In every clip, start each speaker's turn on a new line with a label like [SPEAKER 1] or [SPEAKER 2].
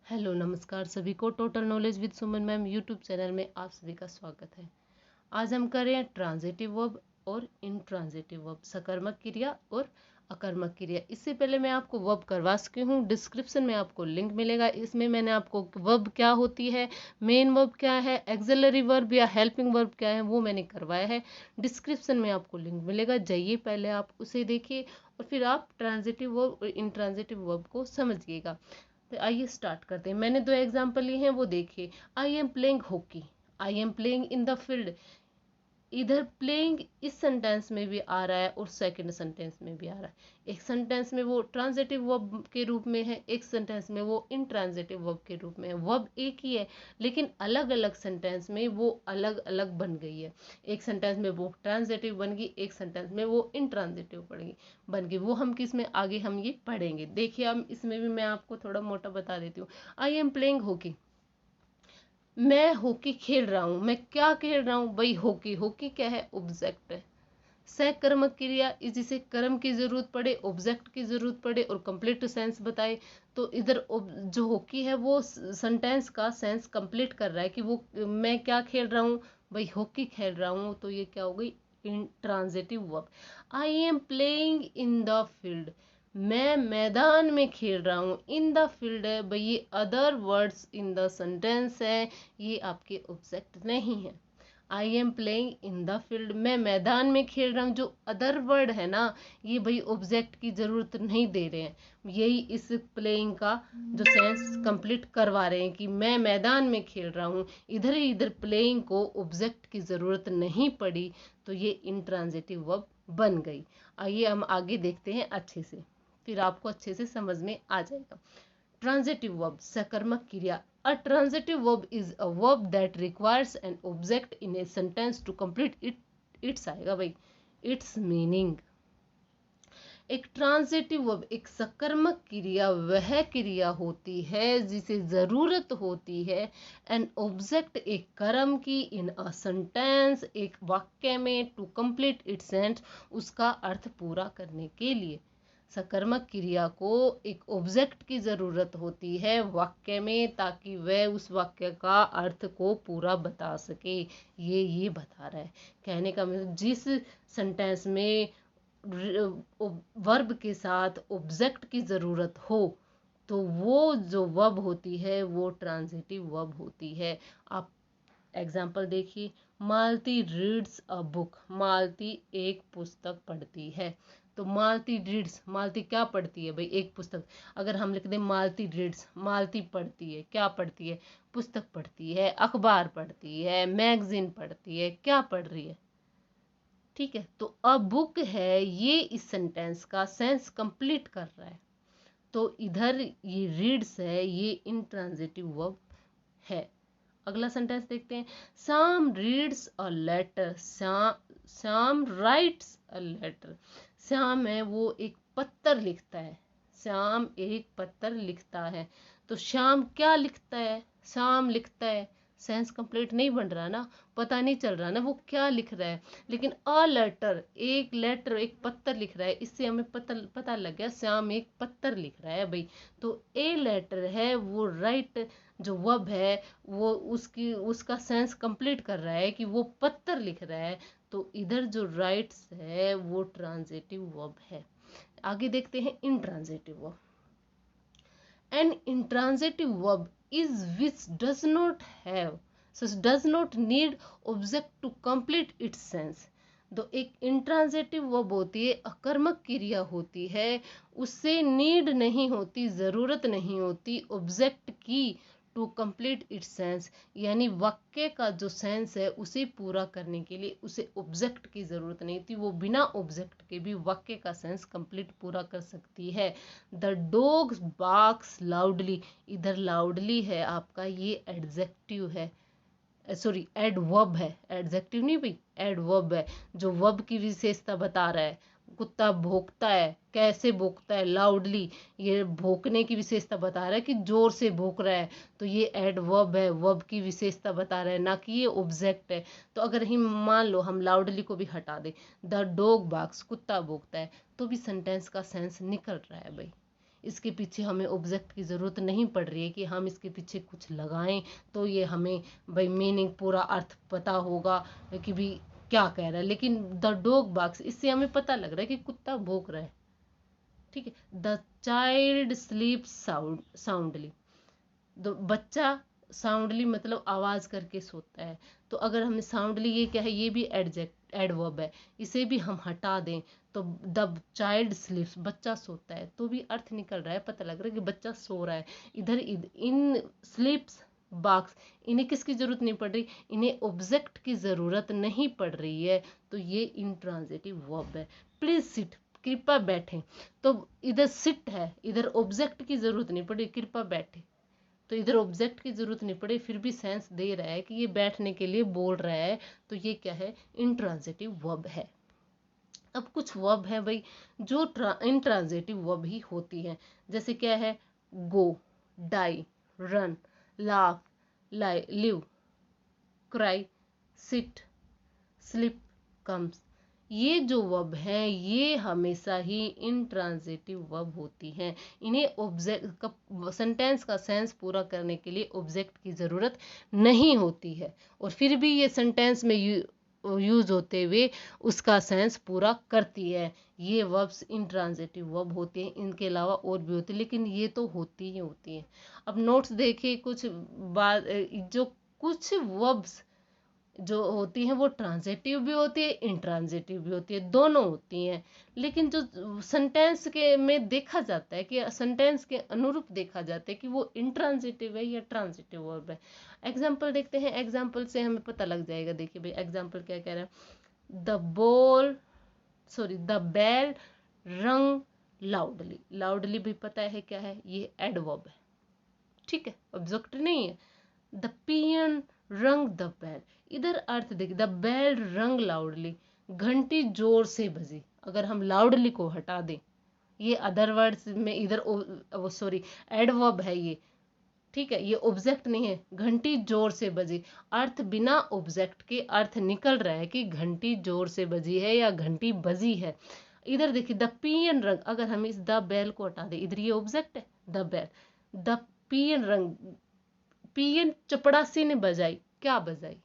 [SPEAKER 1] Hello नमस्कार सभी को। Total knowledge with Suman ma'am YouTube channel में आप सभी का स्वागत है। आज हम कर रहे हैं ट्रांजिटिव वर्ब और इनट्रांजिटिव वर्ब, सकर्मक क्रिया और अकर्मक क्रिया। इससे पहले मैं आपको वर्ब करवा चुकी हूँ, डिस्क्रिप्शन में आपको लिंक मिलेगा। इसमें मैंने आपको वर्ब क्या होती है, मेन वर्ब क्या है, एक्सिलरी वर्ब या हेल्पिंग वर्ब क्या है, वो मैंने करवाया है। डिस्क्रिप्शन में आपको लिंक मिलेगा, जाइए पहले आप उसे देखिए और फिर आप ट्रांजिटिव वर्ब और इनट्रांजिटिव वर्ब को समझिएगा। तो आइए स्टार्ट करते हैं। मैंने दो एग्जाम्पल लिए हैं, वो देखिए। आई am playing hockey, I am playing in the field. इधर प्लेइंग इस सेंटेंस में भी आ रहा है और सेकंड सेंटेंस में भी आ रहा है। एक सेंटेंस में वो ट्रांजिटिव वर्ब के रूप में है, एक सेंटेंस में वो इनट्रांजिटिव वर्ब के रूप में है। वर्ब एक ही है लेकिन अलग अलग सेंटेंस में वो अलग अलग बन गई है। एक सेंटेंस में वो ट्रांजिटिव बन गई, एक सेंटेंस में वो इनट्रांजिटिव बन गई। वो हम किस में आगे हम ये पढ़ेंगे। देखिए अब इसमें भी मैं आपको थोड़ा मोटा बता देती हूँ। आई एम प्लेइंग हॉकी, मैं हॉकी खेल रहा हूँ। मैं क्या खेल रहा हूँ भाई? हॉकी। हॉकी क्या है? ऑब्जेक्ट है। सकर्मक क्रिया, जिसे कर्म की जरूरत पड़े, ऑब्जेक्ट की जरूरत पड़े और कंप्लीट सेंस बताए। तो इधर जो हॉकी है वो सेंटेंस का सेंस कंप्लीट कर रहा है कि वो मैं क्या खेल रहा हूँ भाई? हॉकी खेल रहा हूँ। तो ये क्या हो गई? Intransitive verb. I am playing in the field, मैं मैदान में खेल रहा हूँ। इन द फील्ड है भाई, ये other words in the sentence है, ये आपके ऑब्जेक्ट नहीं है। आई am playing in the field, मैं मैदान में खेल रहा हूँ। जो अदर वर्ड है ना, ये भाई ऑब्जेक्ट की जरूरत नहीं दे रहे हैं। यही इस प्लेइंग का जो सेंस कंप्लीट करवा रहे हैं कि मैं मैदान में खेल रहा हूँ। इधर ही इधर प्लेइंग को ऑब्जेक्ट की जरूरत नहीं पड़ी, तो ये इंट्रांजिटिव वर्ब बन गई। आइए हम आगे देखते हैं अच्छे से, फिर आपको अच्छे से समझ में आ जाएगा। ट्रांजिटिव वर्ब, सकर्मक क्रिया। A transitive verb is a verb that requires an object in a sentence to complete its आएगा भाई, its meaning। एक ट्रांजिटिव वर्ब, एक सकर्मक क्रिया वह क्रिया होती है जिसे जरूरत होती है एन ऑब्जेक्ट, एक कर्म की, इन अ सेंटेंस, एक वाक्य में, टू कंप्लीट इट्स सेंस, उसका अर्थ पूरा करने के लिए। सकर्मक क्रिया को एक ऑब्जेक्ट की जरूरत होती है वाक्य में, ताकि वह उस वाक्य का अर्थ को पूरा बता सके। ये बता रहा है। कहने का मतलब जिस सेंटेंस में वर्ब के साथ ऑब्जेक्ट की जरूरत हो, तो वो जो वर्ब होती है वो ट्रांजिटिव वर्ब होती है। आप एग्जाम्पल देखिए। मालती रीड्स अ बुक, मालती एक पुस्तक पढ़ती है। तो मालती रीड्स, मालती क्या पढ़ती है भाई? एक पुस्तक। अगर हम लिख दें मालती रीड्स, मालती पढ़ती है, क्या पढ़ती है? पुस्तक पढ़ती है, अखबार पढ़ती है, मैगजीन पढ़ती है, क्या पढ़ रही है? ठीक है। तो अ बुक है, ये इस सेंटेंस का सेंस कंप्लीट कर रहा है। तो इधर ये रीड्स है, ये इंट्रांजिटिव वर्ब है। अगला सेंटेंस देखते हैं। Shyam reads a letter, Shyam writes a letter. Shyam है वो एक पत्र लिखता है, श्याम एक पत्र लिखता है। तो श्याम क्या लिखता है? श्याम लिखता है। सेंस कंप्लीट नहीं बन रहा ना, पता नहीं चल रहा ना वो क्या लिख रहा है। लेकिन अ लेटर, एक लेटर, एक पत्र लिख रहा है, इससे हमें पता लग गया श्याम एक पत्र लिख रहा है भाई। तो ए लेटर है वो राइट, जो वर्ब है वो उसका सेंस कंप्लीट कर रहा है कि वो पत्र लिख रहा है। तो इधर जो राइट्स है वो ट्रांजिटिव वर्ब है। आगे देखते हैं intransitive verb. An intransitive verb is which does not need object to complete its sense. तो एक इंट्रांजिटिव वर्ब होती है, अकर्मक क्रिया होती है, उससे नीड नहीं होती, जरूरत नहीं होती ऑब्जेक्ट की टू कंप्लीट इट्स सेंस, यानी वाक्य का जो सेंस है उसे पूरा करने के लिए उसे ऑब्जेक्ट की जरूरत नहीं थी। वो बिना ऑब्जेक्ट के भी वाक्य का सेंस कंप्लीट पूरा कर सकती है। द डॉग बार्क्स लाउडली, इधर लाउडली है आपका, ये एडजेक्टिव है, सॉरी एडवर्ब है, एडजेक्टिव नहीं भाई, एडवर्ब है जो वर्ब की विशेषता बता रहा है। कुत्ता भौंकता है, कैसे भौंकता है? लाउडली। ये भौंकने की विशेषता बता रहा है कि जोर से भौंक रहा है। तो ये एडवर्ब है, वर्ब की विशेषता बता रहा है, ना कि ये ऑब्जेक्ट है। तो अगर ही मान लो हम लाउडली को भी हटा दे, द डॉग बार्क्स, कुत्ता भौंकता है, तो भी सेंटेंस का सेंस निकल रहा है भाई। इसके पीछे हमें ऑब्जेक्ट की ज़रूरत नहीं पड़ रही है कि हम इसके पीछे कुछ लगाएं तो ये हमें भाई मीनिंग पूरा अर्थ पता होगा कि भी क्या कह रहा है। लेकिन द डॉग बार्क्स, इससे हमें पता लग रहा है कि कुत्ता भौंक रहा है, ठीक है। द चाइल्ड स्लीप साउंडली, तो बच्चा साउंडली मतलब आवाज करके सोता है। तो अगर हमें साउंडली, ये क्या है, ये भी एडवर्ब है, इसे भी हम हटा दें तो द चाइल्ड स्लीप्स, बच्चा सोता है, तो भी अर्थ निकल रहा है, पता लग रहा है कि बच्चा सो रहा है। इधर इन स्लीप्स बाक्स, इन्हें किसकी जरूरत नहीं पड़ रही, इन्हें ऑब्जेक्ट की जरूरत नहीं पड़ रही है, तो ये इंट्रांजिटिव वर्ब है। प्लीज सिट, कृपया बैठे, तो इधर सिट है, इधर ऑब्जेक्ट की जरूरत नहीं पड़ी, कृपया बैठे, तो इधर ऑब्जेक्ट की जरूरत नहीं पड़ी, फिर भी सेंस दे रहा है कि ये बैठने के लिए बोल रहा है, तो ये क्या है, इंट्रांजिटिव वर्ब है। अब कुछ वर्ब है भाई जो इंट्रांजिटिव वर्ब ही होती है, जैसे क्या है, go, die, run, laugh, lie, live, cry, sit, sleep, comes. ये जो वर्ब हैं ये हमेशा ही इंट्रांजिटिव वर्ब होती हैं। इन्हें ऑब्जेक्ट, सेंटेंस का सेंस पूरा करने के लिए ऑब्जेक्ट की ज़रूरत नहीं होती है, और फिर भी ये सेंटेंस में यूज होते हुए उसका सेंस पूरा करती है। ये वर्ब्स इंट्रांजिटिव वर्ब होते हैं, इनके अलावा और भी होते हैं, लेकिन ये तो होती ही होती हैं। अब नोट्स देखिए, कुछ बात, जो कुछ वर्ब्स जो होती हैं वो ट्रांजिटिव भी होती है, इंट्रांजिटिव भी होती है, दोनों होती हैं। लेकिन जो सेंटेंस के में देखा जाता है कि सेंटेंस के अनुरूप देखा जाता है कि वो इंट्रांजिटिव है या ट्रांजिटिव वर्ब है। एग्जाम्पल देखते हैं, एग्जाम्पल से हमें पता लग जाएगा। देखिए भाई एग्जाम्पल क्या कह रहा है, द बेल रंग लाउडली। लाउडली भी पता है क्या है, ये एडवर्ब है, ठीक है, ऑब्जेक्ट नहीं है। द पियन रंग द बेल, इधर अर्थ देखिए, द बेल रंग लाउडली, घंटी जोर से बजी। अगर हम लाउडली को हटा दें, ये अदर वर्ड्स में इधर वो सॉरी एडवर्ब है ये, ठीक है, ये ऑब्जेक्ट नहीं है। घंटी जोर से बजी, अर्थ बिना ऑब्जेक्ट के अर्थ निकल रहा है कि घंटी जोर से बजी है या घंटी बजी है। इधर देखिए द पियन रंग, अगर हम इस द बेल को हटा दें, इधर ये ऑब्जेक्ट है द बेल, द पियन रंग, पियन चपड़ासी ने बजाई, क्या बजाई,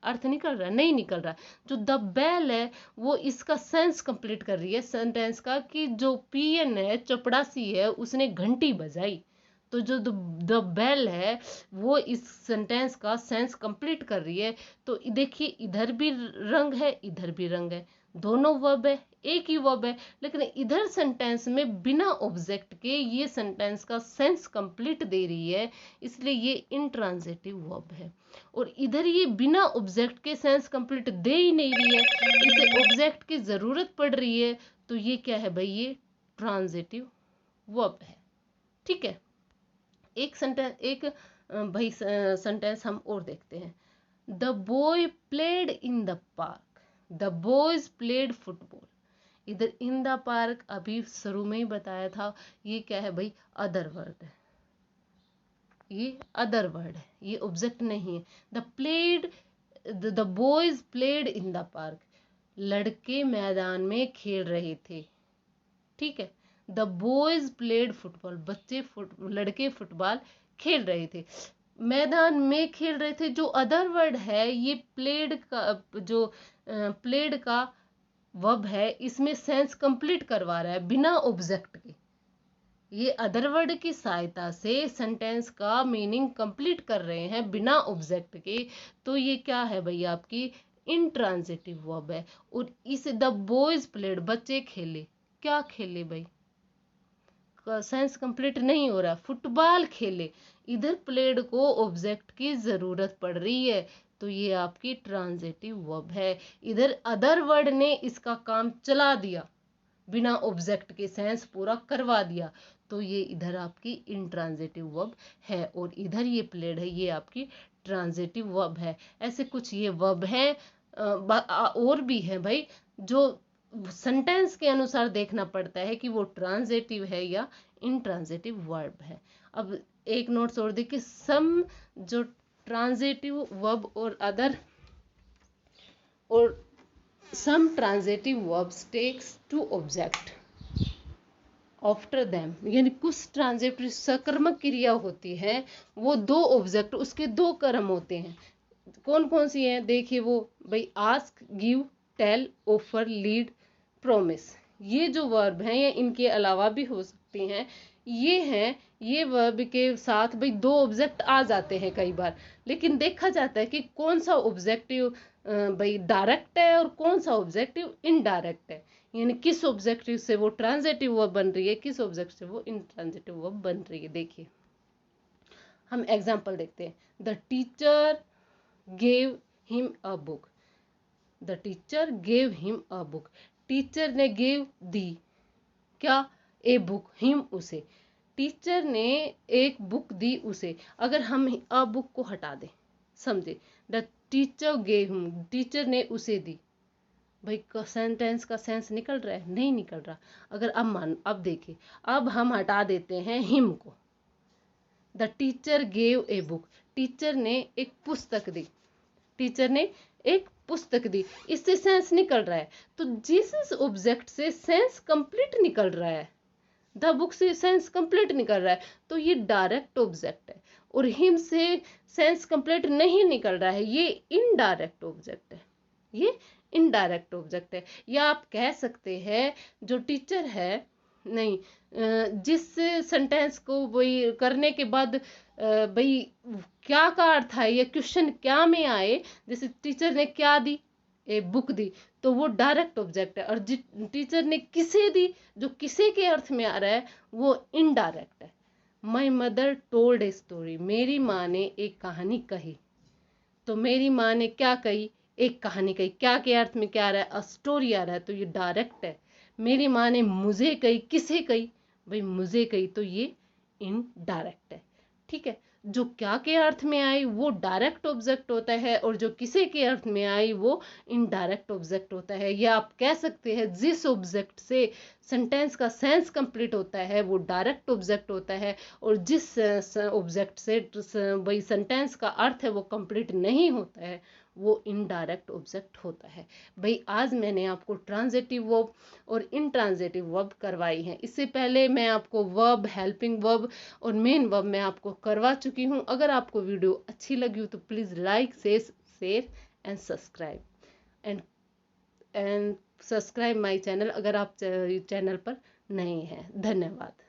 [SPEAKER 1] अर्थ निकल रहा है, नहीं निकल रहा। जो द बेल है वो इसका सेंस कंप्लीट कर रही है सेंटेंस का, कि जो पियन है, चपड़ासी है, उसने घंटी बजाई। तो जो द बेल है वो इस सेंटेंस का सेंस कंप्लीट कर रही है। तो देखिए इधर भी रंग है, इधर भी रंग है, दोनों वर्ब है, एक ही वर्ब है, लेकिन इधर सेंटेंस में बिना ऑब्जेक्ट के ये सेंटेंस का सेंस कंप्लीट दे रही है, इसलिए ये इंट्रांजिटिव वर्ब है। और इधर ये बिना ऑब्जेक्ट के सेंस कंप्लीट दे ही नहीं रही है, इसे ऑब्जेक्ट की जरूरत पड़ रही है, तो ये क्या है भाई, ये ट्रांजिटिव वर्ब है, ठीक है। एक सेंटेंस, एक भाई सेंटेंस हम और देखते हैं। The boy played in the park, the boys played football. इधर इन द पार्क अभी शुरू में ही बताया था, ये क्या है भाई, अदर वर्ड है, ये अदर वर्ड है, ये ऑब्जेक्ट नहीं है। The boys played in the park, लड़के मैदान में खेल रहे थे, ठीक है। द बॉयज प्लेड फुटबॉल, लड़के फुटबॉल खेल रहे थे, मैदान में खेल रहे थे। जो अदर वर्ड है ये प्लेड का, जो प्लेड का वर्ब है, इसमें सेंस कंप्लीट करवा रहा है बिना ऑब्जेक्ट के। ये अदर वर्ड की सहायता से सेंटेंस का मीनिंग कंप्लीट कर रहे हैं बिना ऑब्जेक्ट के, तो ये क्या है भाई, आपकी इंट्रांजिटिव वर्ब है। और इस द बॉयज प्लेड, बच्चे खेले, क्या खेले भाई, सेंस कंप्लीट नहीं हो रहा, फुटबॉल खेले, इधर प्लेड को ऑब्जेक्ट की जरूरत पड़ रही है, तो ये आपकी ट्रांजिटिव वर्ब है। इधर अदर वर्ड ने इसका काम चला दिया, बिना ऑब्जेक्ट के सेंस पूरा करवा दिया, तो ये इधर आपकी इंट्रांजिटिव वर्ब है। और इधर ये प्लेड है, ये आपकी ट्रांजिटिव वर्ब है। ऐसे कुछ ये वर्ब हैं, और भी है भाई, जो सेंटेंस के अनुसार देखना पड़ता है कि वो ट्रांजिटिव है या इंट्रांजिटिव वर्ब है। अब एक नोट्स और देखिए, सम जो ट्रांजिटिव वर्ब और अदर, और some transitive verbs takes to object, after them, यानी कुछ ट्रांजिटिव सकर्मक क्रिया होती है, वो दो ऑब्जेक्ट, उसके दो कर्म होते हैं। कौन कौन सी हैं देखिए, वो भाई ask, give, tell, offer, lead, promise. ये जो वर्ब हैं, ये इनके अलावा भी हो सकती हैं। ये हैं, ये वर्ब के साथ भाई दो ऑब्जेक्ट आ जाते हैं कई बार, लेकिन देखा जाता है कि कौन सा ऑब्जेक्टिव भाई डायरेक्ट है और कौन सा ऑब्जेक्टिव इनडायरेक्ट है, यानी किस ऑब्जेक्टिव से वो ट्रांजिटिव वर्ब बन रही है, किस ऑब्जेक्ट से वो इनट्रांजिटिव वर्ब बन रही है। देखिए हम एग्जांपल देखते हैं। The teacher gave him a book. The teacher gave him a book. Teacher ने gave दी क्या, ए बुक, हिम उसे, टीचर ने एक बुक दी उसे। अगर हम अ बुक को हटा दें, समझे, the teacher gave him, teacher ने उसे दी, भाई सेंटेंस का सेंस निकल रहा है, नहीं निकल रहा। अगर अब देखिए, अब हम हटा देते हैं हिम को, the teacher gave a book, teacher ने एक पुस्तक दी, टीचर ने एक पुस्तक दी, इससे सेंस निकल रहा है। तो जिस ऑब्जेक्ट से सेंस कंप्लीट निकल रहा है, द बुक से सेंस कंप्लीट निकल रहा है, तो ये डायरेक्ट ऑब्जेक्ट है। और हिम से सेंस कंप्लीट नहीं निकल रहा है, ये इनडायरेक्ट ऑब्जेक्ट है, ये इनडायरेक्ट ऑब्जेक्ट है। या आप कह सकते हैं जो टीचर है, नहीं, जिस सेंटेंस को वही करने के बाद भाई क्या का अर्थ है, ये क्वेश्चन क्या में आए, जैसे टीचर ने क्या दी, ए बुक दी, तो वो डायरेक्ट ऑब्जेक्ट है। और टीचर ने किसे दी, जो किसे के अर्थ में आ रहा है, वो इनडायरेक्ट है। My mother told a story, मेरी माँ ने एक कहानी कही, तो मेरी माँ ने क्या कही, एक कहानी कही, क्या के अर्थ में क्या आ रहा है, अ स्टोरी आ रहा है, तो ये डायरेक्ट है। मेरी माँ ने मुझे कही, किसे कही, भाई मुझे कही, तो ये इनडायरेक्ट है। ठीक है, जो क्या के अर्थ में आई वो डायरेक्ट ऑब्जेक्ट होता है, और जो किसे के अर्थ में आई वो इनडायरेक्ट ऑब्जेक्ट होता है। या आप कह सकते हैं जिस ऑब्जेक्ट से सेंटेंस का सेंस कंप्लीट होता है वो डायरेक्ट ऑब्जेक्ट होता है, और जिस ऑब्जेक्ट से वही सेंटेंस का अर्थ है वो कंप्लीट नहीं होता है, वो इनडायरेक्ट ऑब्जेक्ट होता है। भाई आज मैंने आपको ट्रांजिटिव वर्ब और इनट्रांजिटिव वर्ब करवाई है। इससे पहले मैं आपको वर्ब, हेल्पिंग वर्ब और मेन वर्ब मैं आपको करवा चुकी हूँ। अगर आपको वीडियो अच्छी लगी हो तो please like, share and subscribe and subscribe my channel, अगर आप चैनल पर नए हैं। धन्यवाद।